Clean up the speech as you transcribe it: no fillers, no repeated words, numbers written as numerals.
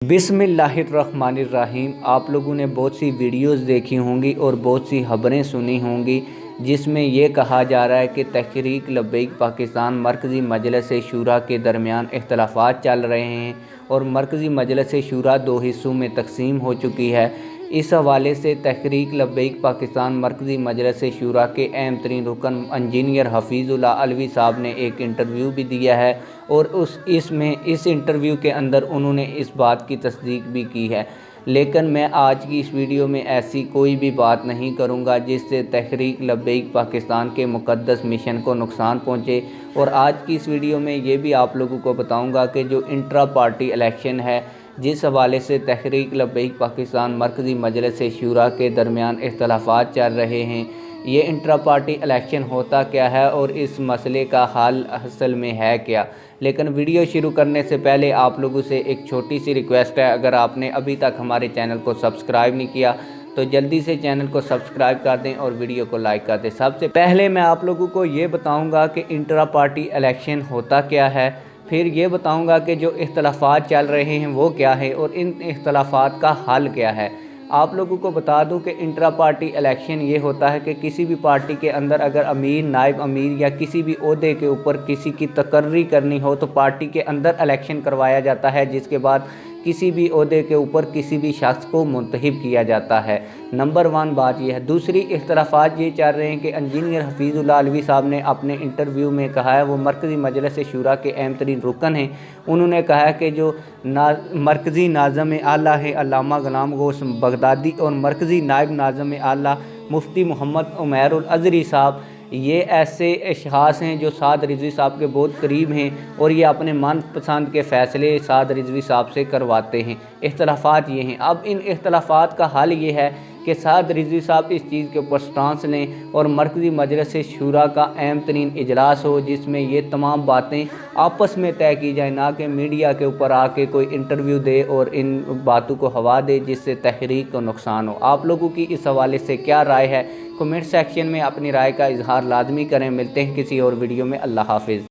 बिस्मिल्लाहिर्रहमानिर्रहीम। आप लोगों ने बहुत सी वीडियोस देखी होंगी और बहुत सी खबरें सुनी होंगी जिसमें ये कहा जा रहा है कि तहरीक लब्बैक पाकिस्तान मरकज़ी मजलिस शूरा के दरमियान इख्तलाफात चल रहे हैं और मरकज़ी मजलिस शूरा दो हिस्सों में तकसीम हो चुकी है। इस हवाले से तहरीक लब्बैक पाकिस्तान मरकज़ी मजलिस शूरा के अहम तरीन रुकन इंजीनियर हफीज़ुल्लाह अलवी साहब ने एक इंटरव्यू भी दिया है और इस इंटरव्यू के अंदर उन्होंने इस बात की तस्दीक भी की है। लेकिन मैं आज की इस वीडियो में ऐसी कोई भी बात नहीं करूंगा जिससे तहरीक लब्बैक पाकिस्तान के मुक़द्दस मिशन को नुकसान पहुंचे। और आज की इस वीडियो में ये भी आप लोगों को बताऊंगा कि जो इंट्रा पार्टी इलेक्शन है जिस हवाले से तहरीक लब्बैक पाकिस्तान मरकज़ी मजलिस शूरा के दरमियान इख्तलाफात चल रहे हैं, ये इंट्रा पार्टी इलेक्शन होता क्या है और इस मसले का हल असल में है क्या। लेकिन वीडियो शुरू करने से पहले आप लोगों से एक छोटी सी रिक्वेस्ट है, अगर आपने अभी तक हमारे चैनल को सब्सक्राइब नहीं किया तो जल्दी से चैनल को सब्सक्राइब कर दें और वीडियो को लाइक कर दें। सबसे पहले मैं आप लोगों को ये बताऊंगा कि इंट्रा पार्टी इलेक्शन होता क्या है, फिर ये बताऊंगा कि जो इख्तलाफात चल रहे हैं वो क्या है और इन इख्तलाफात का हल क्या है। आप लोगों को बता दूं कि इंट्रा पार्टी इलेक्शन ये होता है कि किसी भी पार्टी के अंदर अगर अमीर, नायब अमीर या किसी भी ओहदे के ऊपर किसी की तकर्री करनी हो तो पार्टी के अंदर इलेक्शन करवाया जाता है, जिसके बाद किसी भी ओहदे के ऊपर किसी भी शख्स को मुंतखब किया जाता है। नंबर 1 बात यह है। दूसरी इख्तलाफात ये चल रहे हैं कि इंजीनियर हफीज़ुल्लाह अलवी साहब ने अपने इंटरव्यू में कहा है, वो मरकज़ी मजलिस शूरा के अहम तरीन रुकन हैं, उन्होंने कहा है कि जो मरकज़ी नाज़िम आला है अल्लामा ग़ुलाम गौस बगदादी और मरकज़ी नायब नाज़िम आला मुफ्ती मोहम्मद उमैरुल अज़हरी साहब, ये ऐसे अशख़ास हैं जो साद रिज़वी साहब के बहुत करीब हैं और ये अपने मनपसंद के फ़ैसले साद रिज़वी साहब से करवाते हैं। इख्तलाफात ये हैं। अब इन इख्तलाफात का हल ये है कि साद रिज़वी साहब इस चीज़ के ऊपर स्टांस लें और मरकज़ी मजलिस शूरा का अहम तरीन इजलास हो जिसमें ये तमाम बातें आपस में तय की जाए, ना कि मीडिया के ऊपर आके कोई इंटरव्यू दे और इन बातों को हवा दे जिससे तहरीक को नुकसान हो। आप लोगों की इस हवाले से क्या राय है, कमेंट सेक्शन में अपनी राय का इजहार लाजमी करें। मिलते हैं किसी और वीडियो में। अल्लाह हाफिज़।